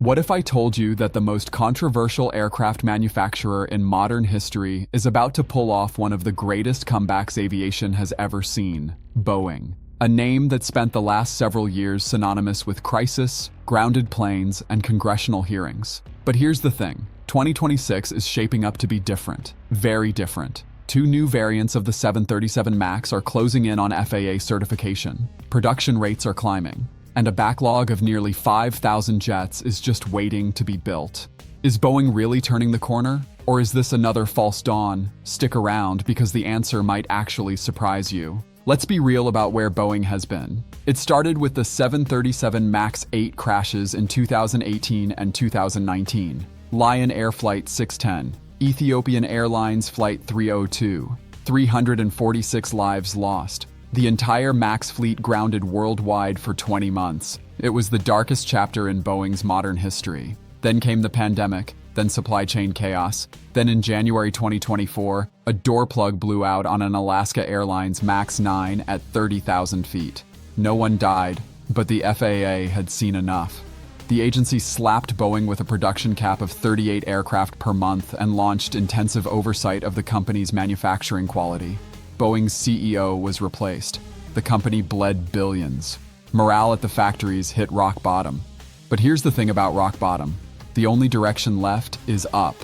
What if I told you that the most controversial aircraft manufacturer in modern history is about to pull off one of the greatest comebacks aviation has ever seen? Boeing. A name that spent the last several years synonymous with crisis, grounded planes, and congressional hearings. But here's the thing, 2026 is shaping up to be different, very different. Two new variants of the 737 MAX are closing in on FAA certification, production rates are climbing, and a backlog of nearly 5,000 jets is just waiting to be built. Is Boeing really turning the corner? Or is this another false dawn? Stick around because the answer might actually surprise you. Let's be real about where Boeing has been. It started with the 737 MAX 8 crashes in 2018 and 2019. Lion Air Flight 610, Ethiopian Airlines Flight 302, 346 lives lost. The entire MAX fleet grounded worldwide for 20 months. It was the darkest chapter in Boeing's modern history. Then came the pandemic, then supply chain chaos. Then in January 2024, a door plug blew out on an Alaska Airlines MAX 9 at 30,000 feet. No one died, but the FAA had seen enough. The agency slapped Boeing with a production cap of 38 aircraft per month and launched intensive oversight of the company's manufacturing quality. Boeing's CEO was replaced. The company bled billions. Morale at the factories hit rock bottom. But here's the thing about rock bottom. The only direction left is up.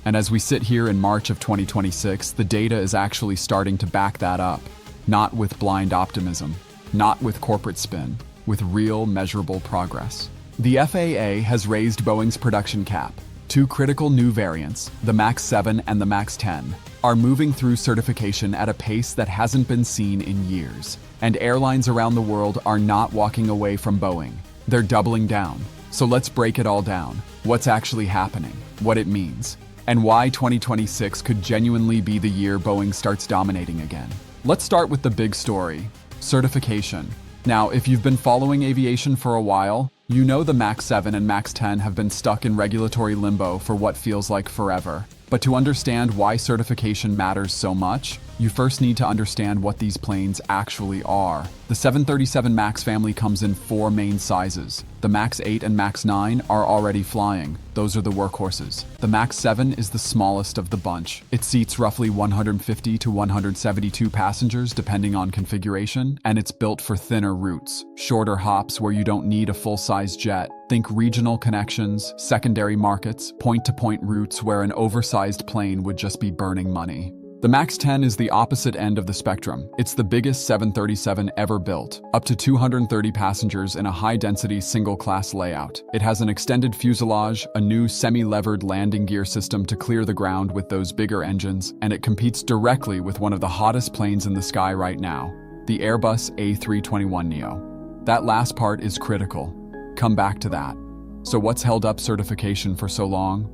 And as we sit here in March of 2026, the data is actually starting to back that up. Not with blind optimism, not with corporate spin, with real measurable progress. The FAA has raised Boeing's production cap. Two critical new variants, the MAX 7 and the MAX 10, are moving through certification at a pace that hasn't been seen in years. And airlines around the world are not walking away from Boeing. They're doubling down. So let's break it all down. What's actually happening, what it means, and why 2026 could genuinely be the year Boeing starts dominating again. Let's start with the big story, certification. Now, if you've been following aviation for a while, you know the MAX 7 and MAX 10 have been stuck in regulatory limbo for what feels like forever. But to understand why certification matters so much, you first need to understand what these planes actually are. The 737 MAX family comes in 4 main sizes. The MAX 8 and MAX 9 are already flying. Those are the workhorses. The MAX 7 is the smallest of the bunch. It seats roughly 150 to 172 passengers depending on configuration, and it's built for thinner routes, shorter hops where you don't need a full-size jet. Think regional connections, secondary markets, point-to-point routes where an oversized plane would just be burning money. The MAX 10 is the opposite end of the spectrum. It's the biggest 737 ever built, up to 230 passengers in a high-density single-class layout. It has an extended fuselage, a new semi-levered landing gear system to clear the ground with those bigger engines, and it competes directly with one of the hottest planes in the sky right now, the Airbus A321neo. That last part is critical. Come back to that. So what's held up certification for so long?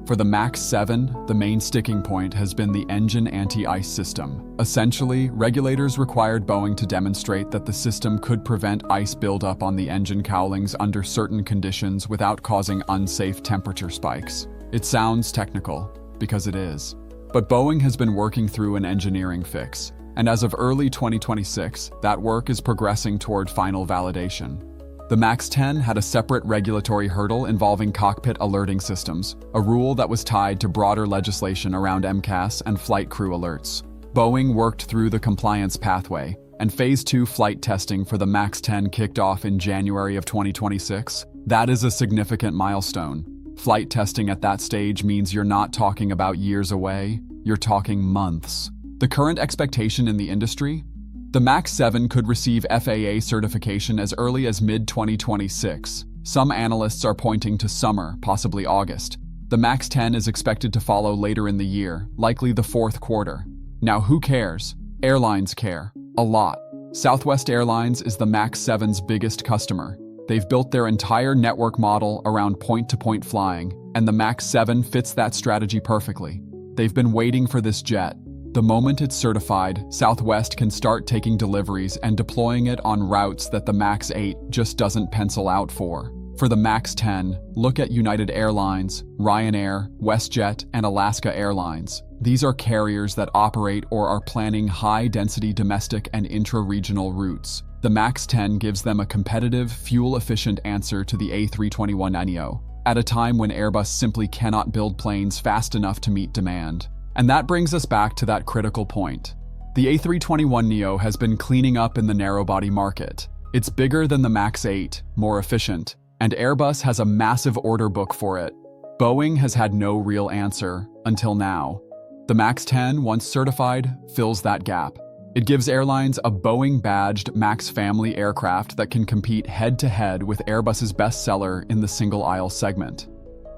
For the MAX 7, the main sticking point has been the engine anti-ice system. Essentially, regulators required Boeing to demonstrate that the system could prevent ice buildup on the engine cowlings under certain conditions without causing unsafe temperature spikes. It sounds technical, because it is. But Boeing has been working through an engineering fix, and as of early 2026, that work is progressing toward final validation. The MAX 10 had a separate regulatory hurdle involving cockpit alerting systems, a rule that was tied to broader legislation around MCAS and flight crew alerts. Boeing worked through the compliance pathway, and Phase 2 flight testing for the MAX 10 kicked off in January of 2026. That is a significant milestone. Flight testing at that stage means you're not talking about years away, you're talking months. The current expectation in the industry? The MAX 7 could receive FAA certification as early as mid-2026. Some analysts are pointing to summer, possibly August. The MAX 10 is expected to follow later in the year, likely the 4th quarter. Now who cares? Airlines care. A lot. Southwest Airlines is the MAX 7's biggest customer. They've built their entire network model around point-to-point flying, and the MAX 7 fits that strategy perfectly. They've been waiting for this jet. The moment it's certified, Southwest can start taking deliveries and deploying it on routes that the MAX 8 just doesn't pencil out for. For the MAX 10, look at United Airlines, Ryanair, WestJet, and Alaska Airlines. These are carriers that operate or are planning high-density domestic and intra-regional routes. The MAX 10 gives them a competitive, fuel-efficient answer to the A321neo. at a time when Airbus simply cannot build planes fast enough to meet demand. And that brings us back to that critical point. The A321neo has been cleaning up in the narrow-body market. It's bigger than the MAX 8, more efficient, and Airbus has a massive order book for it. Boeing has had no real answer until now. The MAX 10, once certified, fills that gap. It gives airlines a Boeing-badged MAX family aircraft that can compete head-to-head with Airbus's bestseller in the single-aisle segment.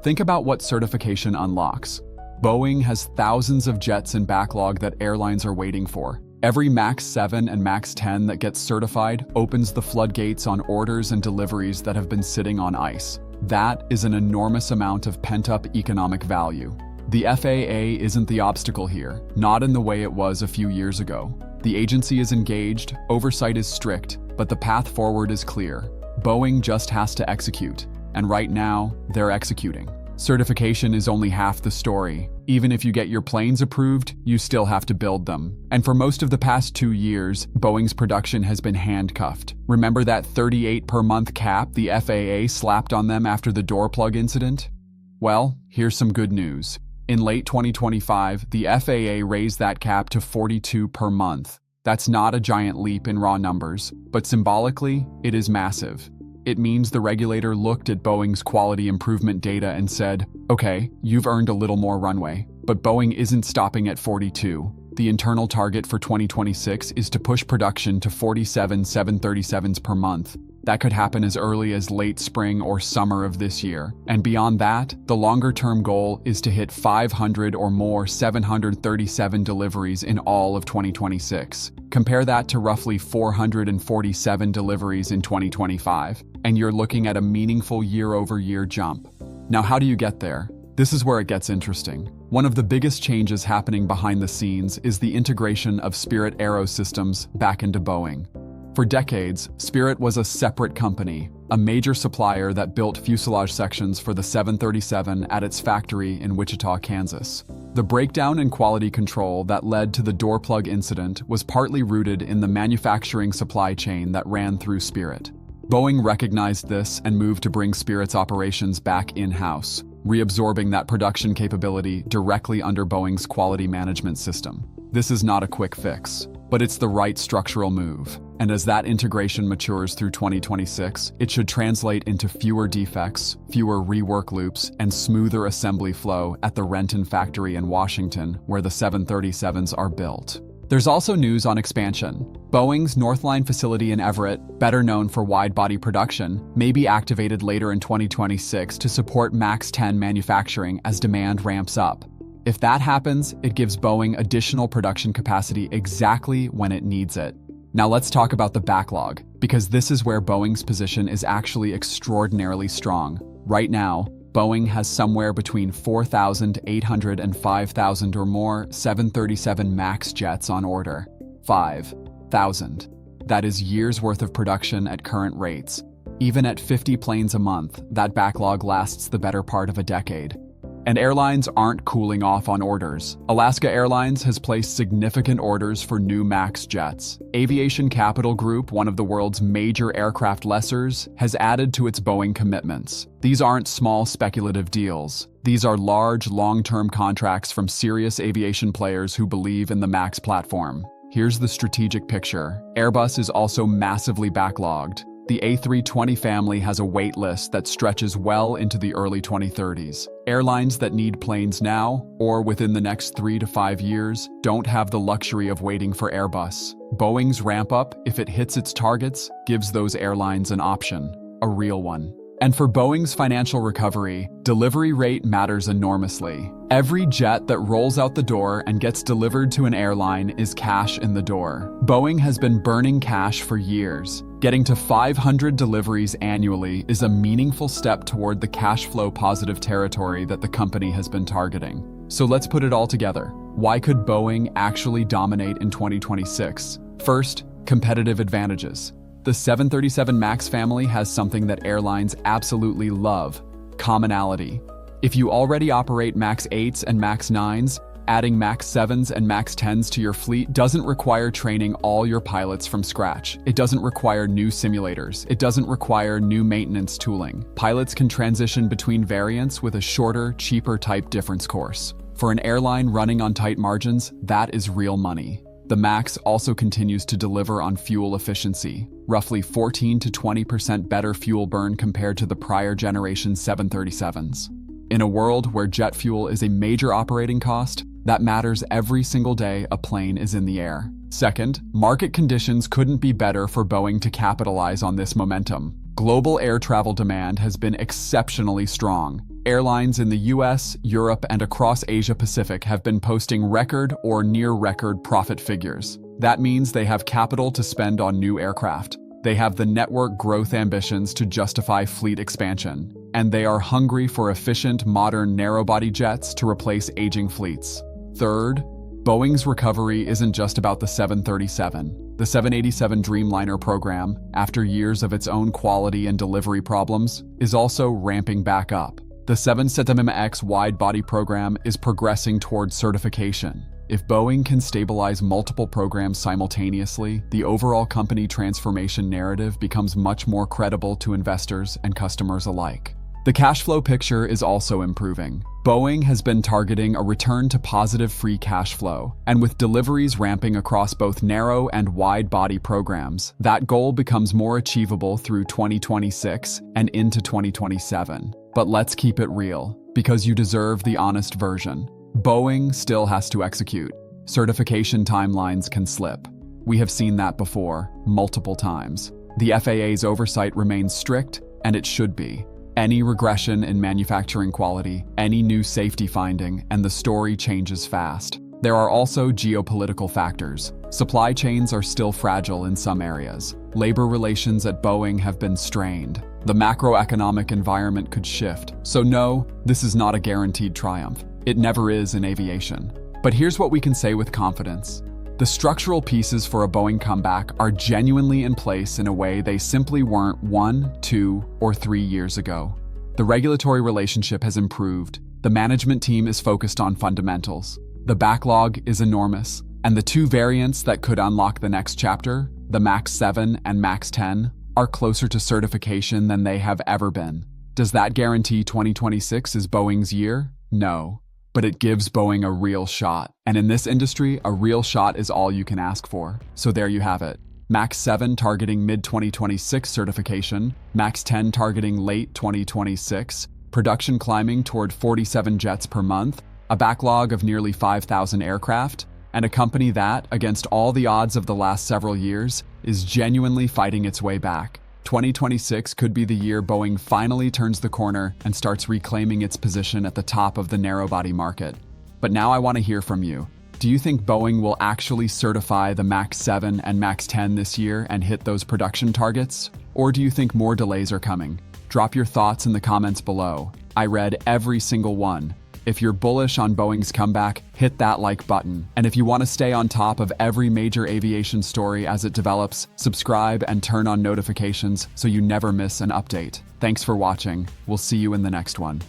Think about what certification unlocks. Boeing has thousands of jets in backlog that airlines are waiting for. Every MAX 7 and MAX 10 that gets certified opens the floodgates on orders and deliveries that have been sitting on ice. That is an enormous amount of pent-up economic value. The FAA isn't the obstacle here, not in the way it was a few years ago. The agency is engaged, oversight is strict, but the path forward is clear. Boeing just has to execute, and right now, they're executing. Certification is only half the story. Even if you get your planes approved, you still have to build them. And for most of the past 2 years, Boeing's production has been handcuffed. Remember that 38 per month cap the FAA slapped on them after the door plug incident? Well, here's some good news. In late 2025, the FAA raised that cap to 42 per month. That's not a giant leap in raw numbers, but symbolically, it is massive. It means the regulator looked at Boeing's quality improvement data and said, okay, you've earned a little more runway. But Boeing isn't stopping at 42. The internal target for 2026 is to push production to 47 737s per month. That could happen as early as late spring or summer of this year. And beyond that, the longer-term goal is to hit 500 or more 737 deliveries in all of 2026. Compare that to roughly 447 deliveries in 2025, and you're looking at a meaningful year-over-year jump. Now, how do you get there? This is where it gets interesting. One of the biggest changes happening behind the scenes is the integration of Spirit Aerosystems back into Boeing. For decades, Spirit was a separate company, a major supplier that built fuselage sections for the 737 at its factory in Wichita, Kansas. The breakdown in quality control that led to the door plug incident was partly rooted in the manufacturing supply chain that ran through Spirit. Boeing recognized this and moved to bring Spirit's operations back in-house, reabsorbing that production capability directly under Boeing's quality management system. This is not a quick fix, but it's the right structural move. And as that integration matures through 2026, it should translate into fewer defects, fewer rework loops, and smoother assembly flow at the Renton factory in Washington, where the 737s are built. There's also news on expansion. Boeing's Northline facility in Everett, better known for wide-body production, may be activated later in 2026 to support MAX 10 manufacturing as demand ramps up. If that happens, it gives Boeing additional production capacity exactly when it needs it. Now let's talk about the backlog, because this is where Boeing's position is actually extraordinarily strong. Right now, Boeing has somewhere between 4,800 and 5,000 or more 737 MAX jets on order. 5,000. That is years' worth of production at current rates. Even at 50 planes a month, that backlog lasts the better part of a decade. And airlines aren't cooling off on orders. Alaska Airlines has placed significant orders for new MAX jets. Aviation Capital Group, one of the world's major aircraft lessors, has added to its Boeing commitments. These aren't small speculative deals. These are large, long-term contracts from serious aviation players who believe in the MAX platform. Here's the strategic picture. Airbus is also massively backlogged. The A320 family has a wait list that stretches well into the early 2030s. Airlines that need planes now, or within the next 3 to 5 years, don't have the luxury of waiting for Airbus. Boeing's ramp-up, if it hits its targets, gives those airlines an option, a real one. And for Boeing's financial recovery, delivery rate matters enormously. Every jet that rolls out the door and gets delivered to an airline is cash in the door. Boeing has been burning cash for years. Getting to 500 deliveries annually is a meaningful step toward the cash flow positive territory that the company has been targeting. So let's put it all together. Why could Boeing actually dominate in 2026? First, competitive advantages. The 737 MAX family has something that airlines absolutely love: commonality. If you already operate MAX 8s and MAX 9s, Adding MAX 7s and MAX 10s to your fleet doesn't require training all your pilots from scratch. It doesn't require new simulators. It doesn't require new maintenance tooling. Pilots can transition between variants with a shorter, cheaper type difference course. For an airline running on tight margins, that is real money. The MAX also continues to deliver on fuel efficiency, roughly 14 to 20% better fuel burn compared to the prior generation 737s. In a world where jet fuel is a major operating cost, that matters every single day a plane is in the air. Second, market conditions couldn't be better for Boeing to capitalize on this momentum. Global air travel demand has been exceptionally strong. Airlines in the US, Europe, and across Asia Pacific have been posting record or near-record profit figures. That means they have capital to spend on new aircraft. They have the network growth ambitions to justify fleet expansion. And they are hungry for efficient, modern narrow-body jets to replace aging fleets. Third, Boeing's recovery isn't just about the 737. The 787 Dreamliner program, after years of its own quality and delivery problems, is also ramping back up. The 777X wide-body program is progressing toward certification. If Boeing can stabilize multiple programs simultaneously, the overall company transformation narrative becomes much more credible to investors and customers alike. The cash flow picture is also improving. Boeing has been targeting a return to positive free cash flow, and with deliveries ramping across both narrow and wide-body programs, that goal becomes more achievable through 2026 and into 2027. But let's keep it real, because you deserve the honest version. Boeing still has to execute. Certification timelines can slip. We have seen that before, multiple times. The FAA's oversight remains strict, and it should be. Any regression in manufacturing quality, any new safety finding, and the story changes fast. There are also geopolitical factors. Supply chains are still fragile in some areas. Labor relations at Boeing have been strained. The macroeconomic environment could shift. So no, this is not a guaranteed triumph. It never is in aviation. But here's what we can say with confidence. The structural pieces for a Boeing comeback are genuinely in place in a way they simply weren't 1, 2, or 3 years ago. The regulatory relationship has improved. The management team is focused on fundamentals. The backlog is enormous, and the two variants that could unlock the next chapter, the MAX 7 and MAX 10, are closer to certification than they have ever been. Does that guarantee 2026 is Boeing's year? No. But it gives Boeing a real shot. And in this industry, a real shot is all you can ask for. So there you have it. MAX 7 targeting mid-2026 certification, MAX 10 targeting late 2026, production climbing toward 47 jets per month, a backlog of nearly 5,000 aircraft, and a company that, against all the odds of the last several years, is genuinely fighting its way back. 2026 could be the year Boeing finally turns the corner and starts reclaiming its position at the top of the narrow-body market. But now I want to hear from you. Do you think Boeing will actually certify the MAX 7 and MAX 10 this year and hit those production targets? Or do you think more delays are coming? Drop your thoughts in the comments below. I read every single one. If you're bullish on Boeing's comeback, hit that like button. And if you want to stay on top of every major aviation story as it develops, subscribe and turn on notifications so you never miss an update. Thanks for watching. We'll see you in the next one.